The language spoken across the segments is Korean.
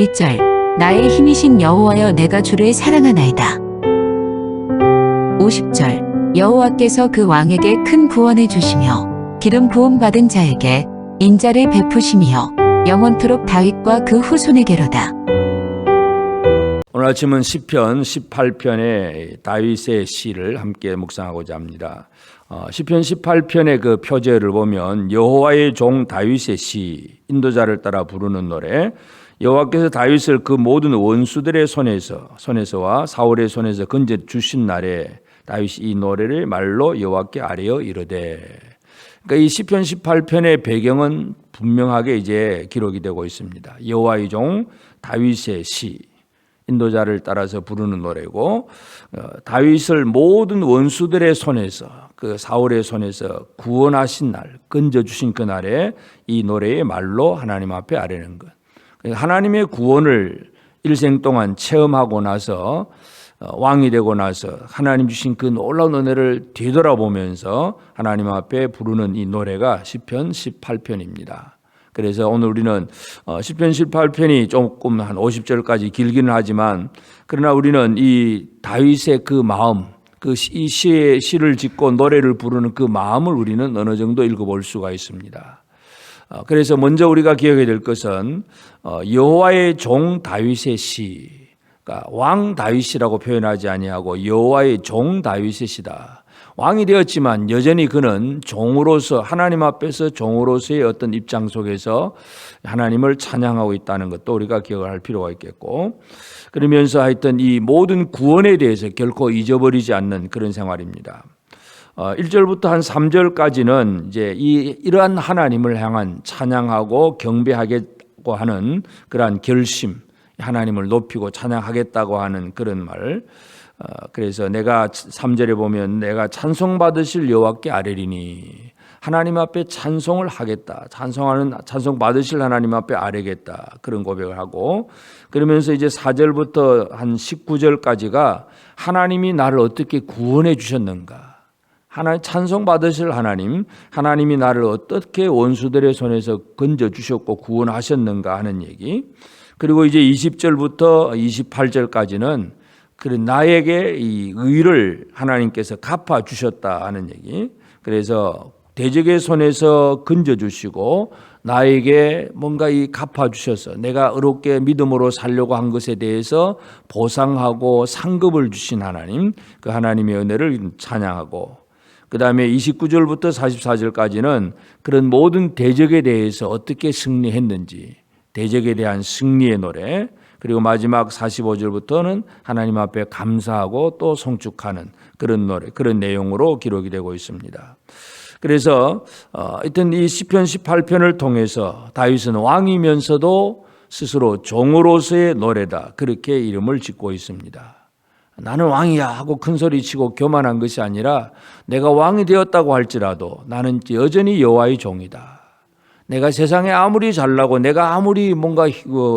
1절 나의 힘이신 여호와여 내가 주를 사랑하나이다. 50절 여호와께서 그 왕에게 큰 구원을 주시며 기름 부음 받은 자에게 인자를 베푸시며 영원토록 다윗과 그 후손에게로다. 오늘 아침은 시편 18편의 다윗의 시를 함께 묵상하고자 합니다. 시편 18편의 그 표제를 보면 여호와의 종 다윗의 시, 인도자를 따라 부르는 노래, 여호와께서 다윗을 그 모든 원수들의 손에서와 사울의 손에서 건져 주신 날에 다윗이 이 노래를 말로 여호와께 아뢰어 이르되. 그러니까 이 시편 18편의 배경은 분명하게 이제 기록이 되고 있습니다. 여호와의 종 다윗의 시, 인도자를 따라서 부르는 노래고, 다윗을 모든 원수들의 손에서, 그 사울의 손에서 구원하신 날, 건져주신 그날에 이 노래의 말로 하나님 앞에 아뢰는 것. 하나님의 구원을 일생 동안 체험하고 나서 왕이 되고 나서 하나님 주신 그 놀라운 은혜를 되돌아보면서 하나님 앞에 부르는 이 노래가 시편 18편입니다. 그래서 오늘 우리는 시편 18편이 조금 한 50절까지 길기는 하지만, 그러나 우리는 이 다윗의 그 마음, 이 시를 짓고 노래를 부르는 그 마음을 우리는 어느 정도 읽어볼 수가 있습니다. 그래서 먼저 우리가 기억해야 될 것은 여호와의 종 다윗의 시, 그러니까 왕 다윗이라고 표현하지 아니하고 여호와의 종 다윗의 시다. 왕이 되었지만 여전히 그는 종으로서, 하나님 앞에서 종으로서의 어떤 입장 속에서 하나님을 찬양하고 있다는 것도 우리가 기억을 할 필요가 있겠고, 그러면서 하여튼 이 모든 구원에 대해서 결코 잊어버리지 않는 그런 생활입니다. 1절부터 한 3절까지는 이제 이러한 하나님을 향한 찬양하고 경배하겠다고 하는 그러한 결심, 하나님을 높이고 찬양하겠다고 하는 그런 말. 그래서 내가 3절에 보면 내가 찬송 받으실 여호와께 아뢰리니, 하나님 앞에 찬송을 하겠다, 찬송 받으실 하나님 앞에 아뢰겠다, 그런 고백을 하고, 그러면서 이제 4절부터 한 19절까지가 하나님이 나를 어떻게 구원해 주셨는가, 찬송 받으실 하나님이 나를 어떻게 원수들의 손에서 건져 주셨고 구원하셨는가 하는 얘기. 그리고 이제 20절부터 28절까지는 나에게 이 의를 하나님께서 갚아 주셨다 하는 얘기. 그래서 대적의 손에서 건져 주시고 나에게 뭔가 갚아 주셔서 내가 의롭게 믿음으로 살려고 한 것에 대해서 보상하고 상급을 주신 하나님, 그 하나님의 은혜를 찬양하고, 그 다음에 29절부터 44절까지는 그런 모든 대적에 대해서 어떻게 승리했는지, 대적에 대한 승리의 노래, 그리고 마지막 45절부터는 하나님 앞에 감사하고 또 송축하는 그런 노래, 그런 내용으로 기록이 되고 있습니다. 그래서 하여튼 이 시편 18편을 통해서 다윗은 왕이면서도 스스로 종으로서의 노래다, 그렇게 이름을 짓고 있습니다. 나는 왕이야 하고 큰소리치고 교만한 것이 아니라 내가 왕이 되었다고 할지라도 나는 여전히 여호와의 종이다. 내가 세상에 아무리 잘나고 내가 아무리 뭔가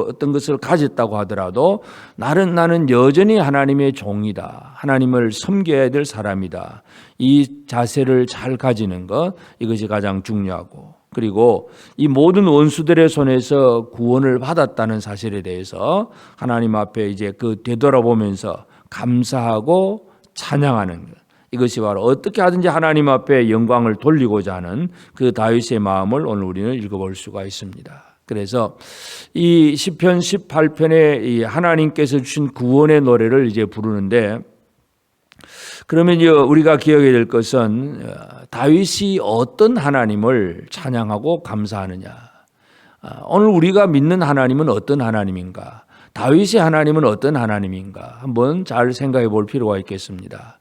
어떤 것을 가졌다고 하더라도 나는 여전히 하나님의 종이다. 하나님을 섬겨야 될 사람이다. 이 자세를 잘 가지는 것, 이것이 가장 중요하고, 그리고 이 모든 원수들의 손에서 구원을 받았다는 사실에 대해서 하나님 앞에 이제 되돌아보면서 감사하고 찬양하는 것, 이것이 바로 어떻게 하든지 하나님 앞에 영광을 돌리고자 하는 그 다윗의 마음을 오늘 우리는 읽어볼 수가 있습니다. 그래서 이 시편 18편에 이 하나님께서 주신 구원의 노래를 이제 부르는데, 그러면 우리가 기억해야 될 것은 다윗이 어떤 하나님을 찬양하고 감사하느냐. 오늘 우리가 믿는 하나님은 어떤 하나님인가? 다윗의 하나님은 어떤 하나님인가? 한번 잘 생각해 볼 필요가 있겠습니다.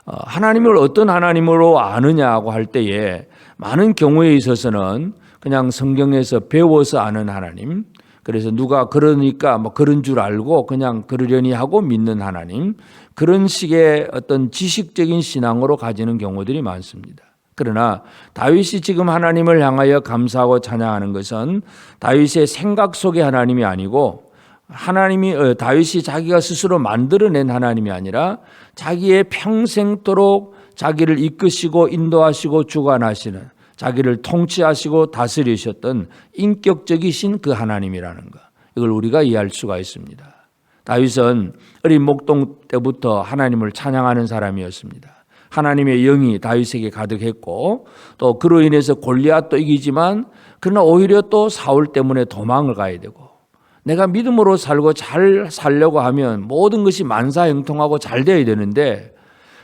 하나님을 어떤 하나님으로 아느냐고 할 때에 많은 경우에 있어서는 그냥 성경에서 배워서 아는 하나님, 그래서 누가 그러니까 그런 줄 알고 그냥 그러려니 하고 믿는 하나님, 그런 식의 어떤 지식적인 신앙으로 가지는 경우들이 많습니다. 그러나 다윗이 지금 하나님을 향하여 감사하고 찬양하는 것은 다윗의 생각 속의 하나님이 아니고, 다윗이 자기가 스스로 만들어낸 하나님이 아니라 자기의 평생도록 자기를 이끄시고 인도하시고 주관하시는, 자기를 통치하시고 다스리셨던 인격적이신 그 하나님이라는 것, 이걸 우리가 이해할 수가 있습니다. 다윗은 어린 목동 때부터 하나님을 찬양하는 사람이었습니다. 하나님의 영이 다윗에게 가득했고 또 그로 인해서 골리앗도 이기지만 그러나 오히려 또 사울 때문에 도망을 가야 되고 내가 믿음으로 살고 잘 살려고 하면 모든 것이 만사형통하고 잘 되어야 되는데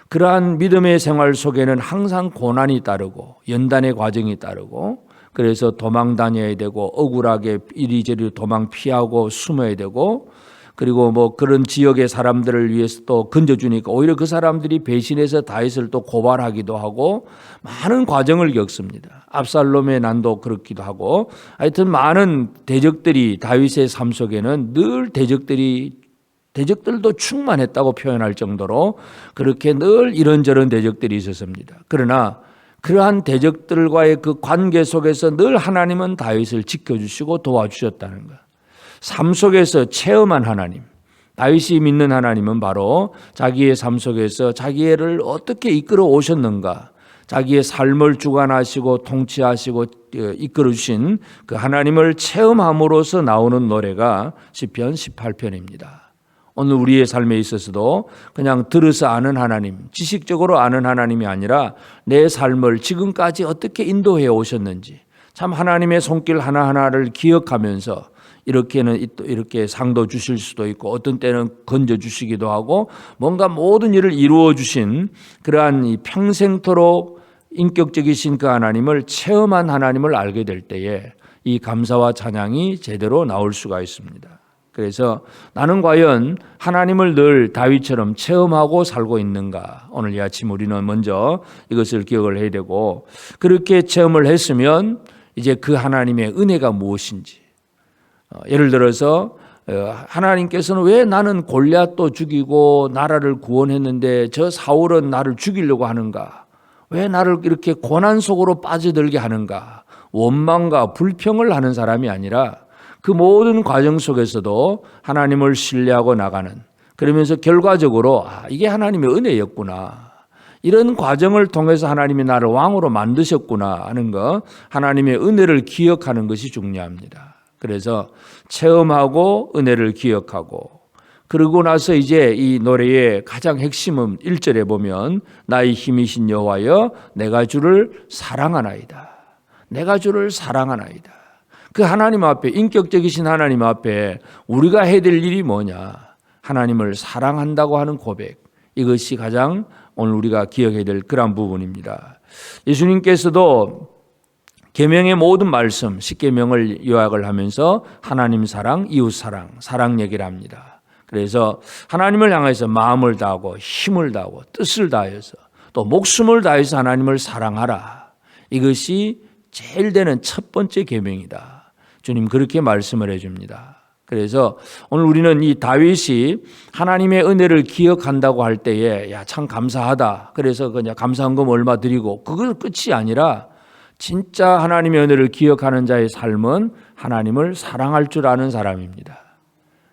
그러한 믿음의 생활 속에는 항상 고난이 따르고 연단의 과정이 따르고 그래서 도망 다녀야 되고 억울하게 이리저리 도망 피하고 숨어야 되고 그리고 뭐 그런 지역의 사람들을 위해서 또 건져주니까 오히려 그 사람들이 배신해서 다윗을 또 고발하기도 하고 많은 과정을 겪습니다. 압살롬의 난도 그렇기도 하고 하여튼 많은 대적들이 다윗의 삶 속에는 늘 대적들도 충만했다고 표현할 정도로 그렇게 늘 이런저런 대적들이 있었습니다. 그러나 그러한 대적들과의 그 관계 속에서 늘 하나님은 다윗을 지켜주시고 도와주셨다는 것. 삶 속에서 체험한 하나님, 다윗이 믿는 하나님은 바로 자기의 삶 속에서 자기를 어떻게 이끌어 오셨는가, 자기의 삶을 주관하시고 통치하시고 이끌어 주신 그 하나님을 체험함으로써 나오는 노래가 시편 18편입니다. 오늘 우리의 삶에 있어서도 그냥 들어서 아는 하나님, 지식적으로 아는 하나님이 아니라 내 삶을 지금까지 어떻게 인도해 오셨는지 참 하나님의 손길 하나하나를 기억하면서 이렇게는 이렇게 상도 주실 수도 있고 어떤 때는 건져 주시기도 하고 뭔가 모든 일을 이루어 주신 그러한 이 평생토록 인격적이신 그 하나님을 체험한 하나님을 알게 될 때에 이 감사와 찬양이 제대로 나올 수가 있습니다. 그래서 나는 과연 하나님을 늘 다윗처럼 체험하고 살고 있는가? 오늘 이 아침 우리는 먼저 이것을 기억을 해야 되고 그렇게 체험을 했으면 이제 그 하나님의 은혜가 무엇인지 예를 들어서 하나님께서는 왜 나는 골리앗도 죽이고 나라를 구원했는데 저 사울은 나를 죽이려고 하는가? 왜 나를 이렇게 고난 속으로 빠져들게 하는가? 원망과 불평을 하는 사람이 아니라 그 모든 과정 속에서도 하나님을 신뢰하고 나가는 그러면서 결과적으로 이게 하나님의 은혜였구나. 이런 과정을 통해서 하나님이 나를 왕으로 만드셨구나 하는 거 하나님의 은혜를 기억하는 것이 중요합니다. 그래서 체험하고 은혜를 기억하고 그러고 나서 이제 이 노래의 가장 핵심은 1절에 보면 나의 힘이신 여호와여 내가 주를 사랑하나이다. 내가 주를 사랑하나이다. 그 하나님 앞에 인격적이신 하나님 앞에 우리가 해야 될 일이 뭐냐? 하나님을 사랑한다고 하는 고백. 이것이 가장 오늘 우리가 기억해야 될 그런 부분입니다. 예수님께서도 계명의 모든 말씀 10계명을 요약을 하면서 하나님 사랑, 이웃 사랑, 사랑 얘기를 합니다. 그래서 하나님을 향해서 마음을 다하고 힘을 다하고 뜻을 다해서 또 목숨을 다해서 하나님을 사랑하라. 이것이 제일 되는 첫 번째 계명이다. 주님 그렇게 말씀을 해줍니다. 그래서 오늘 우리는 이 다윗이 하나님의 은혜를 기억한다고 할 때에 참 감사하다. 그래서 그냥 감사한금 얼마 드리고 그걸 끝이 아니라 진짜 하나님의 은혜를 기억하는 자의 삶은 하나님을 사랑할 줄 아는 사람입니다.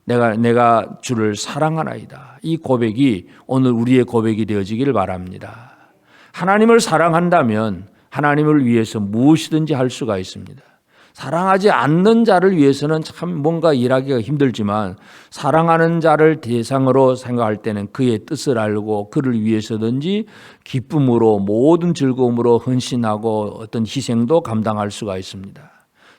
내가 주를 사랑하나이다. 이 고백이 오늘 우리의 고백이 되어지기를 바랍니다. 하나님을 사랑한다면 하나님을 위해서 무엇이든지 할 수가 있습니다. 사랑하지 않는 자를 위해서는 참 뭔가 일하기가 힘들지만 사랑하는 자를 대상으로 생각할 때는 그의 뜻을 알고 그를 위해서든지 기쁨으로 모든 즐거움으로 헌신하고 어떤 희생도 감당할 수가 있습니다.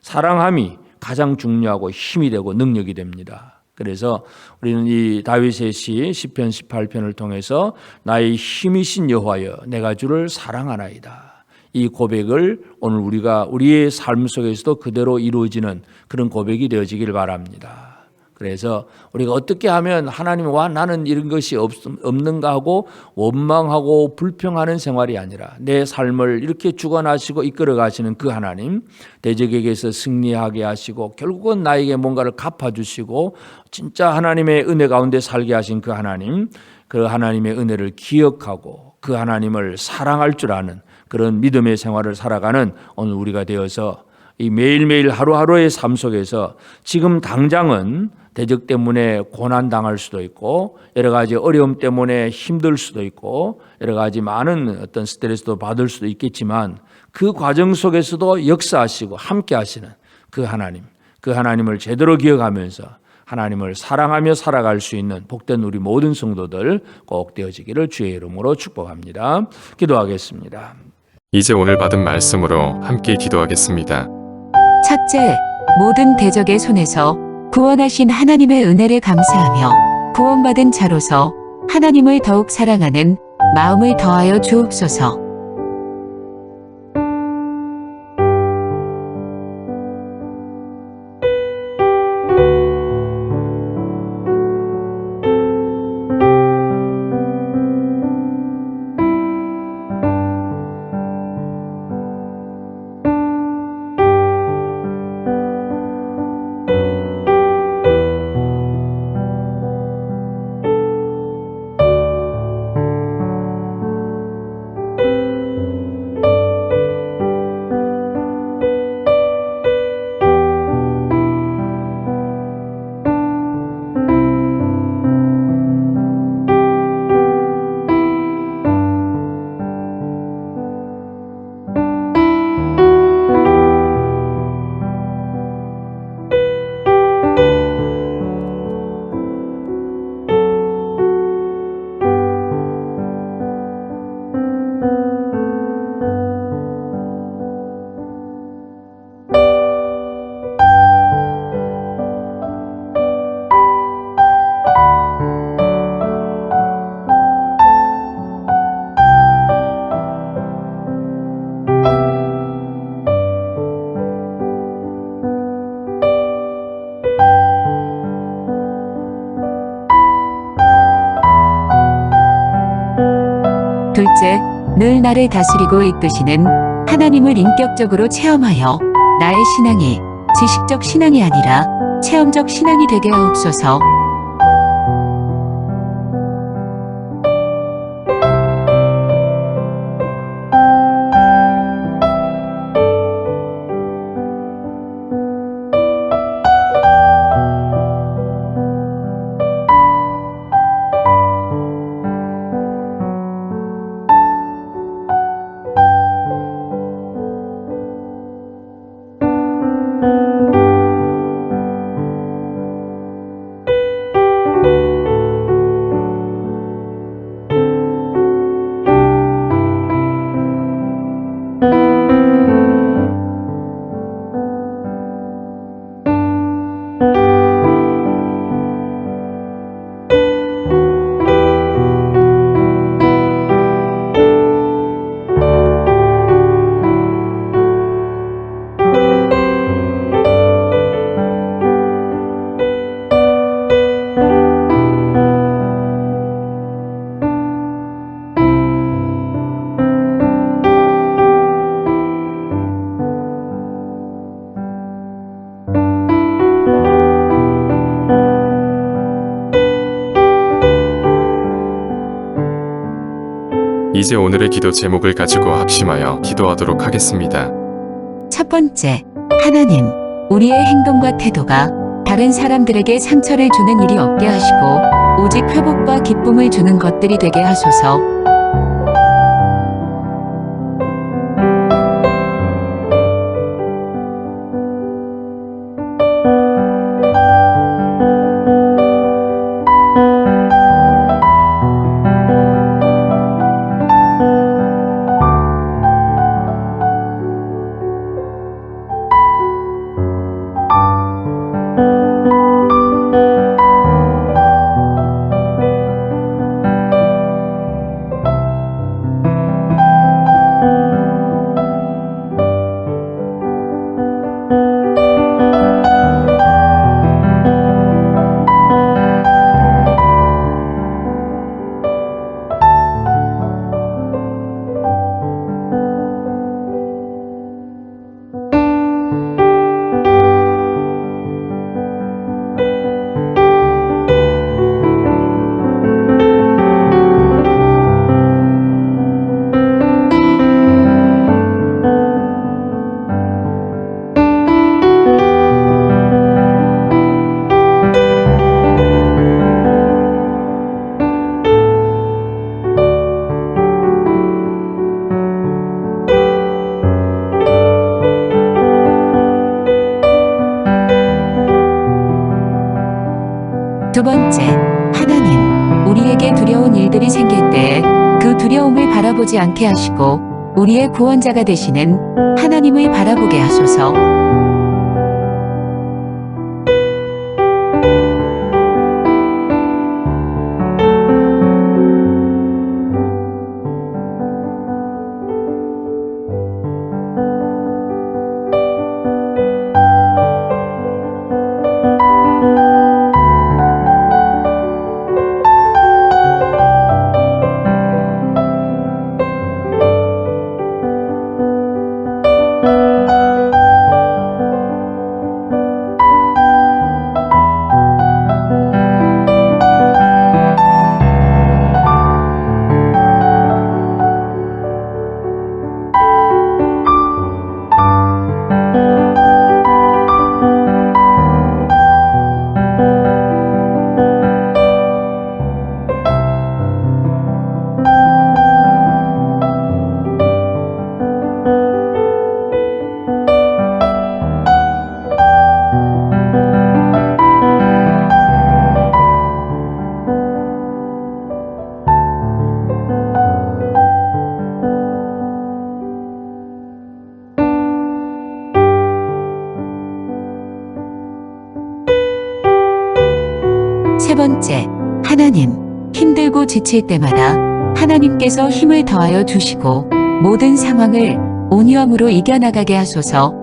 사랑함이 가장 중요하고 힘이 되고 능력이 됩니다. 그래서 우리는 이 다윗의 시 시편 18편을 통해서 나의 힘이신 여호와여 내가 주를 사랑하나이다. 이 고백을 오늘 우리가 우리의 삶 속에서도 그대로 이루어지는 그런 고백이 되어지기를 바랍니다. 그래서 우리가 어떻게 하면 하나님 와 나는 이런 것이 없는가 하고 원망하고 불평하는 생활이 아니라 내 삶을 이렇게 주관하시고 이끌어 가시는 그 하나님 대적에게서 승리하게 하시고 결국은 나에게 뭔가를 갚아주시고 진짜 하나님의 은혜 가운데 살게 하신 그 하나님의 은혜를 기억하고 그 하나님을 사랑할 줄 아는 그런 믿음의 생활을 살아가는 오늘 우리가 되어서 이 매일매일 하루하루의 삶 속에서 지금 당장은 대적 때문에 고난당할 수도 있고 여러 가지 어려움 때문에 힘들 수도 있고 여러 가지 많은 어떤 스트레스도 받을 수도 있겠지만 그 과정 속에서도 역사하시고 함께 하시는 그 하나님, 그 하나님을 제대로 기억하면서 하나님을 사랑하며 살아갈 수 있는 복된 우리 모든 성도들 꼭 되어지기를 주의 이름으로 축복합니다. 기도하겠습니다. 이제 오늘 받은 말씀으로 함께 기도하겠습니다. 첫째, 모든 대적의 손에서 구원하신 하나님의 은혜를 감사하며 구원받은 자로서 하나님을 더욱 사랑하는 마음을 더하여 주옵소서. 둘째, 늘 나를 다스리고 이끄시는 하나님을 인격적으로 체험하여 나의 신앙이 지식적 신앙이 아니라 체험적 신앙이 되게 하옵소서. 이제 오늘의 기도 제목을 가지고 합심하여 기도하도록 하겠습니다. 첫 번째, 하나님, 우리의 행동과 태도가 다른 사람들에게 상처를 주는 일이 없게 하시고 오직 회복과 기쁨을 주는 것들이 되게 하소서. 두 번째, 하나님, 우리에게 두려운 일들이 생길 때에 그 두려움을 바라보지 않게 하시고 우리의 구원자가 되시는 하나님을 바라보게 하소서. 세 번째, 하나님, 힘들고 지칠 때마다 하나님께서 힘을 더하여 주시고 모든 상황을 온유함으로 이겨나가게 하소서.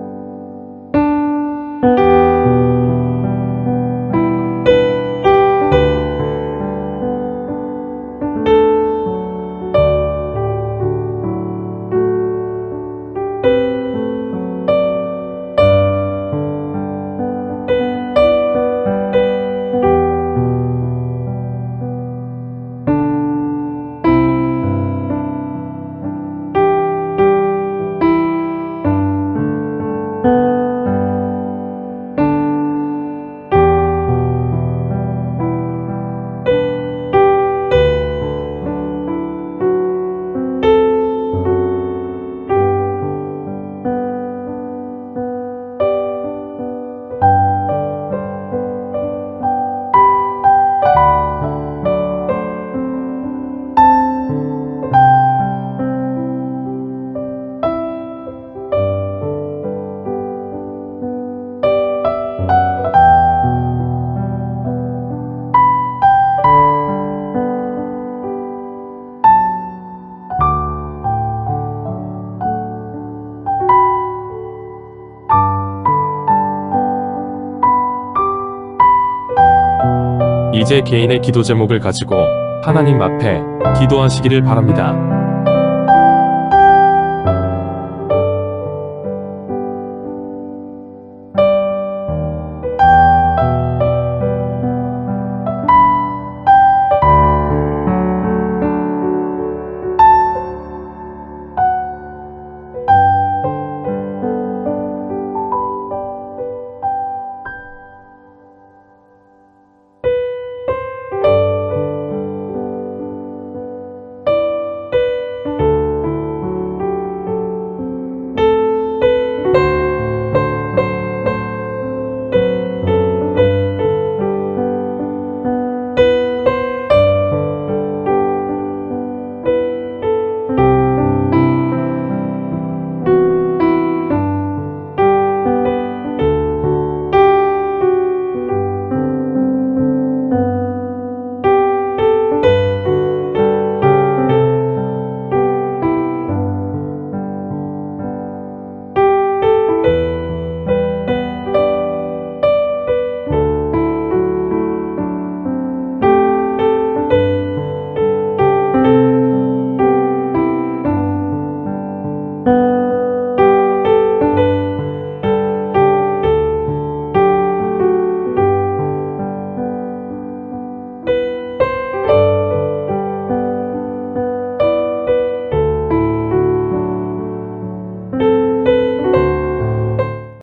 이제 개인의 기도 제목을 가지고 하나님 앞에 기도하시기를 바랍니다.